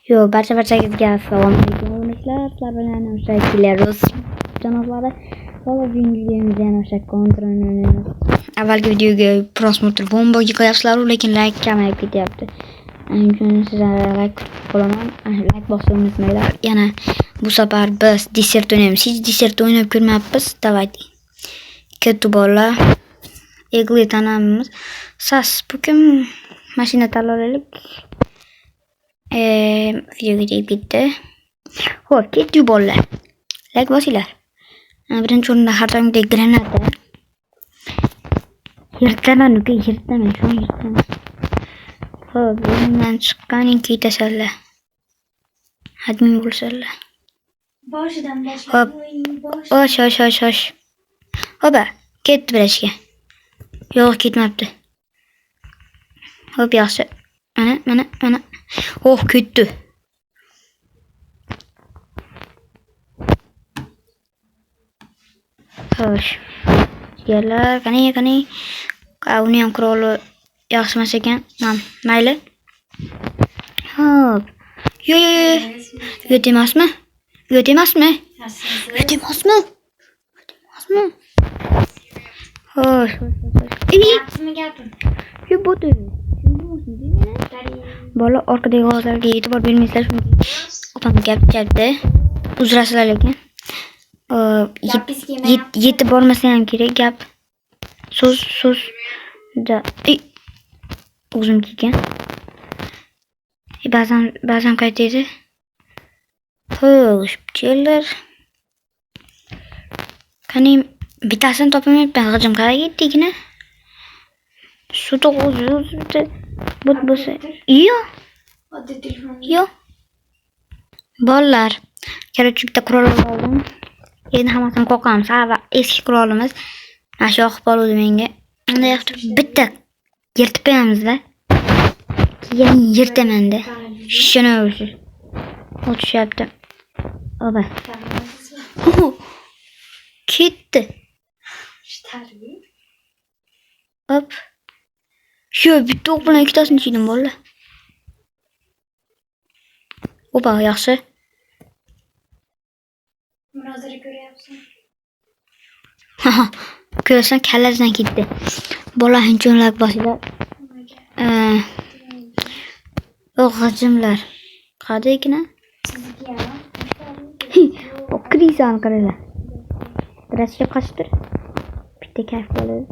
Yo, barchagizga salom alaykum. Sizlar bilan o'sha kelaruz. Janoblari, hozir videomizda yana o'sha kontrolni o'ynaymiz. Avvalgi videoga prosmotr bombaga qo'yasizlar, lekin like kamayib ketyapti. Shuning uchun sizlarga like qo'yaman. Like bosishni unutmanglar. Yana bu safar biz desert o'ynaymiz. Hech desert o'ynab ko'rmayapmiz. Давайте. Ketdi bolalar. Egli tanamiz. Sas bugun mashina tanlaylik. Videoga deyip bitti. Xo'p, ketdi bolalar. Like bosinglar. Birinchi o'rinda har doimgidek granata. Yirtaman, yirtaman, shu yirtaman. Xo'p, bundan chiqqaning keyin tasalla. Admin bo'lsalar. Boshidan boshlab. Xo'p. Osh. Xo'p, ketdi birashga. Yo'q, ketmabdi. Xo'p, yaxshi. Mana. Oh, ketdi. Xo'sh. Yerlar, qani. Uni ham quroli yaxshi emas ekan. Mayli. Xo'p. Yo. Yo'temasmi? Xo'sh. Gapim. Yo, bo'di. Bola orqadagi g'ozlarga e'tibor bermaysizlar, chunki opam gapda uzrasizlar lekin. Yetib bormasa ham kerak gap. So'z da o'zim kelgan. Ba'zan qaytaydi. Xo'sh, kelar. Qani bittasini topamayapman, g'ijim qara ketdikni. Suda o'zi but bo'lsa. Oddiy telefon. Yo'q. Bolalar, kerak bitta qurol oldim. Endi hammasini qo'qamiz. Va eski qurolimiz. Mana shu yoqib oldi menga. Unda yoqib bitta yirtib qo'yamiz-da. Keyin yirtaman-da. Shuni o'zi. O'tishyapti. Oba. Ketdi. Hop. Shu bitta o'q bilan ikkitasini chiydim bolalar. Oba, yaxshi. Munozara ko'ryapsan. Ko'rsan kallasidan ketdi. Bola hinchonlab bosinglar. G'ijimlar. Qadagina? O krizani qaranglar. Birasiga qochdir. Bitta kayf bo'ladi.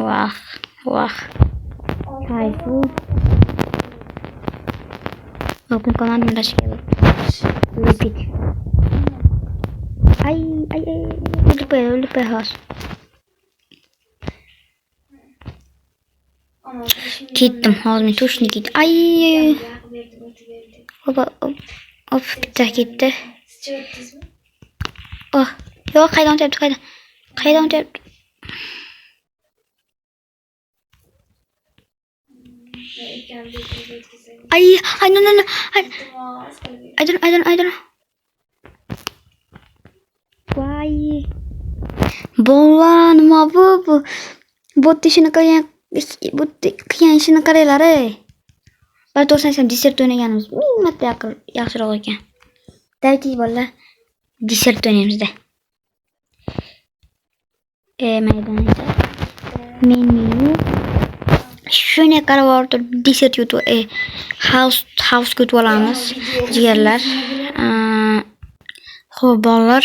Vah. Kayfu. Open command birasiga. Repeat. Ay. Öldü has. Ketdim, hozir to'shni ketdi. Ay. Hop, bitta ketdi. Oh, yo'q, qaydan o'tyapti? Ay, no. I don't. Voy. Bola, nima bu? Bot ishini qilgan ishini qaranglar. Bir to'rsam desert o'ynaganimiz ming marta yaxshiroq ekan. Davlat bolalar, desert o'ynaymiz-da. Maydonda menu shuni qarab o'tirib desert yutib house kutib olamiz jigarlar. Xo'p bolalar,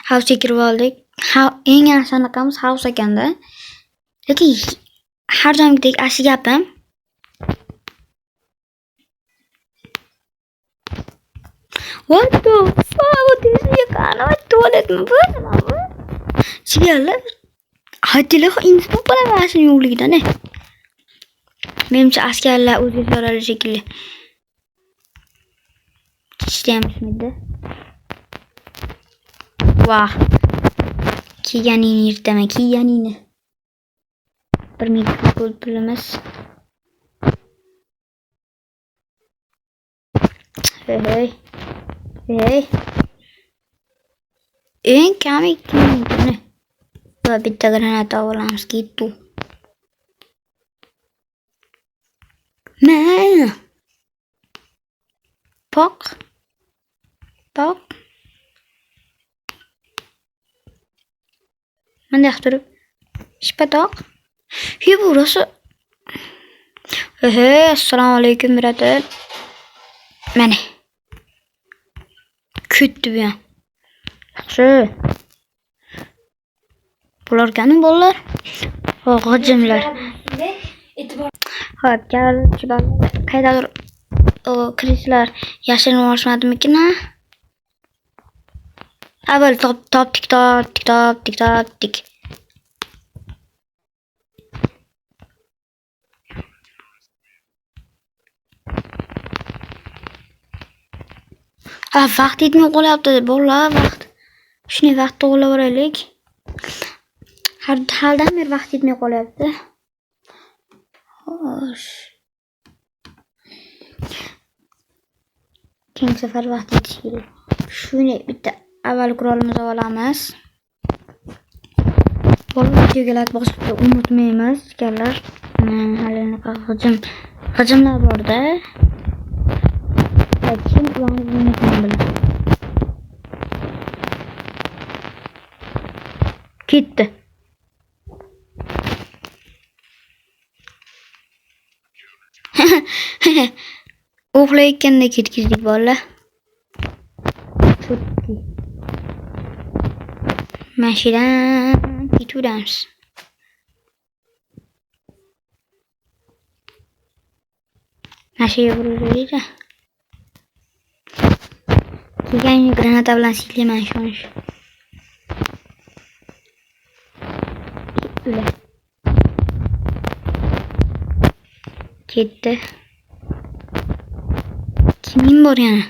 house kirib oldik. Eng yaxshi anaqamiz house ekanda. Lekin har doimgidek asli gapim. What the fuck? Tualet mi bu? Jigarlar. Hadilar inson bo'lmasini yo'qligidan. Menimcha askarlar o'zi so'rali shekilli. Ishlayapmidi? Vah. Kiyanini yirtaman, kiyanini. 1 ming pulimiz. Hey. Eng kami 2 ming. Va bitta granata olamiz ketdi. Bak. Bak. Mende turib. Shipadoq. Burası. Assalomu alaykum birader. Mana. Kutdi bu. Yaxshi. Bular qani bolalar? G'ijimlar. E'tibor. Hop, qaydadir kirishlar yashirinib olishmadimikin ha? Avval tik. Vaqt yetmay qolyapti bolalar, vaqt. Shuni vaqt to'g'rilaveraylik. Haldan beri vaqt yetmay qolyapti. Xo'sh. Keyingi safar vaqt yetishi kerak. Shuni bitta avval qurolimizni olamiz. Bolalar videoga like bosishni unutmaymiz, ekanlar. Hali g'ijimlar borda. Kim ularni unutmayman. Ketdi. Uxlayotganda ketkizdik bolalar. Chutki. Mashidan ketamiz. Mashiga uraylik. Kelgan granata bilan siklayman shunsh. Ketdi. Kimning bor yana?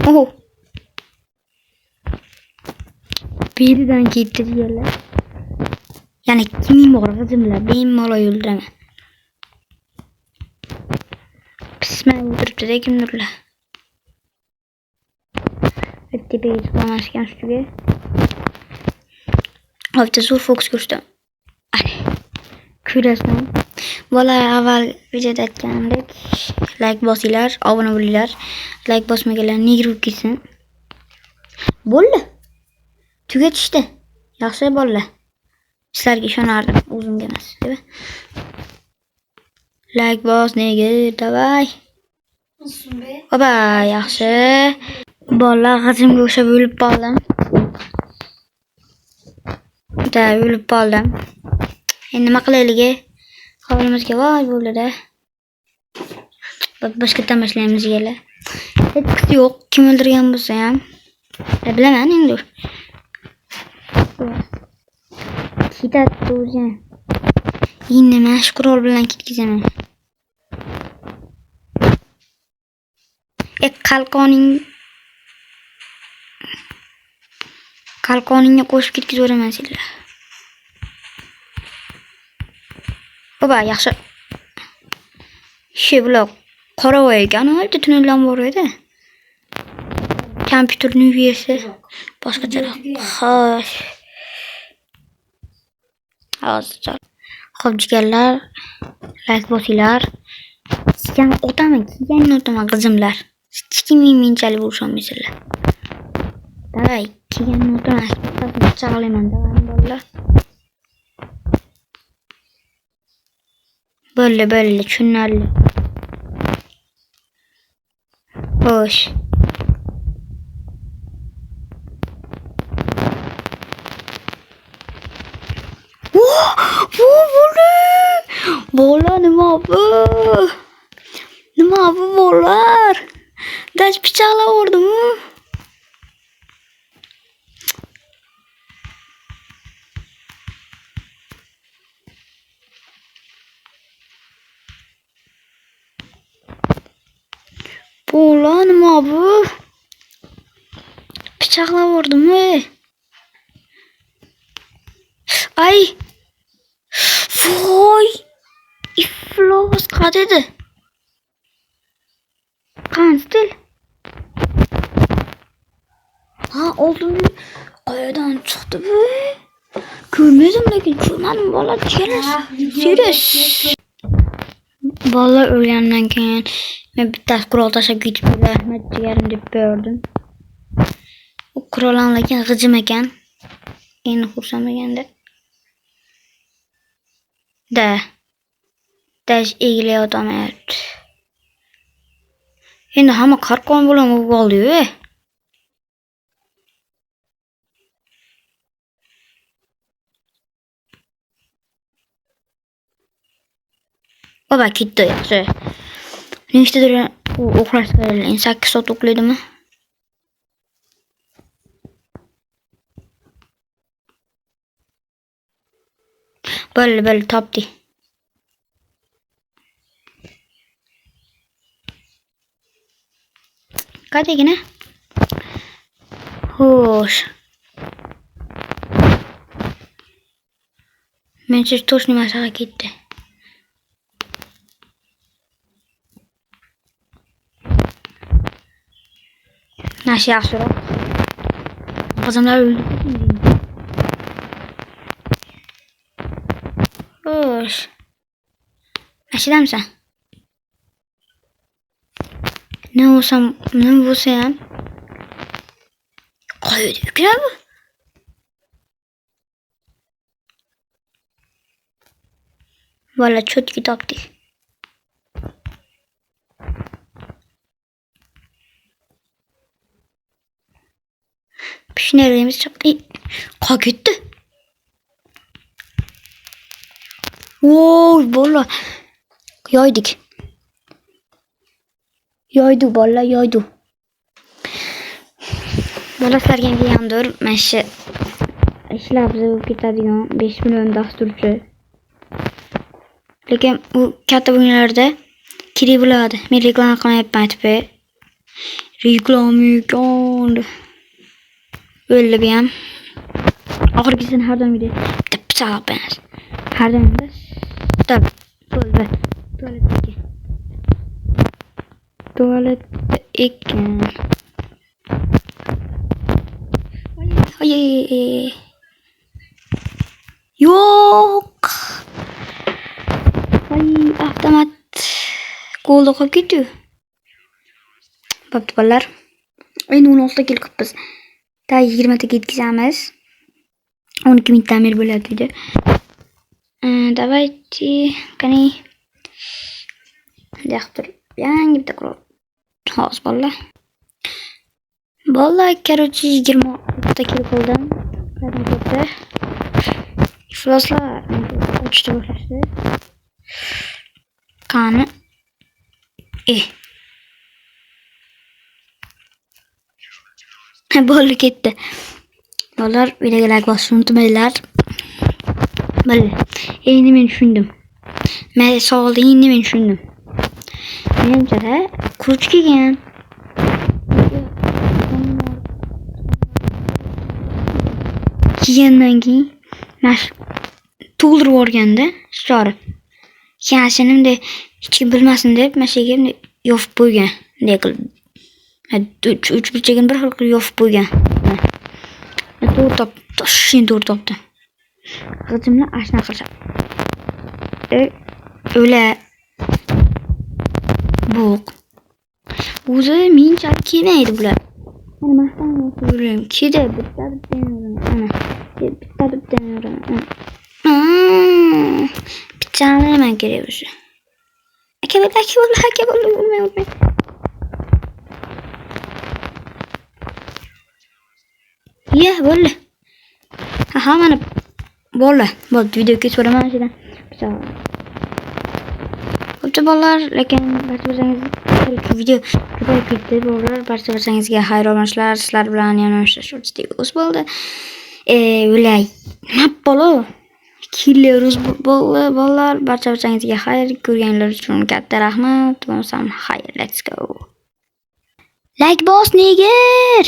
Oh. Biridan ketdi diyorlar. Yani kimning bor g'ijimlar? Bemalol o'ldiraman. Pismay o'tiribdi-da kimdirlar. Tepaga chiqamashgan ustiga. Hopda zo'r fokus ko'rsataman. Ana. Ko'rasizmi? Bola avval videoda aytganimdek, like bosinglar, obuna bo'linglar. Like bosmaganlar negirib ketsin. Bo'ldi. Tugatishdi. Yaxshi bolalar. Sizlarga ishonardim, o'zimga emas, deb. Like bos, negir, davay. Oba, yaxshi. Bolalar g'ijimga o'xshab o'lib qoldim. O'lib qoldim. Endi nima qilaylik? Hovlimizga voy bo'ldi-da. Boshqa tamashlaymiz yela. Hech yo'q, kim o'ldirgan bo'lsa ham. Bilaman endi. Ketadi o'zi. Endi men shu qurol bilan ketkizaman. Qalqoningni qo'shib ketkizaveraman sizlar. Baba, yaxshi. Bular qoravoy ekan, o'ldi tunneldan bor edi. Kompyuterning uyasi boshqacharoq. Xo'sh. Hozir. Xo'p, jigarlar, like bosinglar. Sizga o'taman g'ijimlar. Hech kimning menchalik bo'lishmaysizlar. Davay, kelgan o'taman. Chaqlayman davay bolalar. Bo'ldi, tushunarli. Xo'sh. Bola nima bu? Nima bu bolar? Daj pichoqlab urdim-ku. Bola nima bu? Pichoqlab urdim-ku. Ay. Voy. Iflos qadedi. Qanstil. Ha, oldin qayoqdan chiqdi bu? Ko'rmadim, lekin ko'rmadim bola. Serious. Vallahi o'lgandan keyin men bittasi qurol tashlab ketib rahmat jigarim deb berdim. U qurolni lekin g'ijim ekan. Endi xursandmaganda. Dash egilayotmayapti. Endi hamma qarqon bilan bo'ldi-yu. Baba ketdi yaxshi. Nechtadir u uxlash kerak. 8 soat uxlaydimi? Bo'ldi, topdi. Qadagina? Xo'sh. Mencha to'shni masaga ketdi. Nashi yaxshiroq. Qizimlar o'ldi. Xo'sh. Ashidamsan? Ne bo'lsa ham qo'ydi ekan bu. Valla cho'tki topdik. Pishnerimiz chiqdi. Qolgetdi. Voy, bola. Yoydik. Yoydu bola, yoydu. Bola sizlarga yangidir. Mana shu ishlab bo'lib ketadigan 5 million dasturchi. Lekin u katta o'yinlarda kerak bo'ladi. Men reklama qilmayapman aytib. Reklama o'ldi bu ham. Oxirgisini har doim bitta pichoq emas. Har doim stop. Bo'ldi. Tualetda ekan. Ay. Yo'q. Ay, avtomat qo'lda qolib ketdi. Bo'pti bolalar. Endi 16 ta kelib qilibmiz. Ta 20 ta ketkizamiz. 12 ming ta'mir bo'ladi dedi. Давайте, qani. Yaxdir. Yangi bitta qurol. Hozir bolalar. Bolalar, короче, 20 ta kelib qoldim. Qanday ifloslar uchta boshlashdi. Qani. Bo'ldi ketdi. Bolalar, videoga like bosishni unutmanglar. Bo'ldi. Endi men tushundim. Men savolni endi men tushundim. Menimcha kuch kelgan. Kelgandan keyin mash to'ldirib o'rganda shorib. Yashinimda hech kim bilmasin deb mashaga yopib qo'ygan. Bunday qilib. 3 burchagini bir xil qilib yopib qo'ygan. To'g'ri topdi. To'g'ri topdi. Qizimni ashna qilsa. O'la bo'q. O'zi menchalik kelmaydi bular. Mana maqtanib o'tirim. Keda bitta ana. Bitta pichalaman kerak o'sha. Aka bo'lmay. Ya, bo'ldi. Ha, mana bo'ldi. Bo'ldi, video kesib o'raman shundan. Bo'pti bolalar, lekin barchangizga video ko'payib ketdi bolalar. Barchangizga xayr olmashlar. Sizlar bilan yana ishlashdik. O'z bo'ldi. O'lay. Nap bola. Killeruz bolalar. Barchangizga xayr ko'rganlar uchun katta rahmat. Bo'lsam xayr, let's go. Like bos, nigger.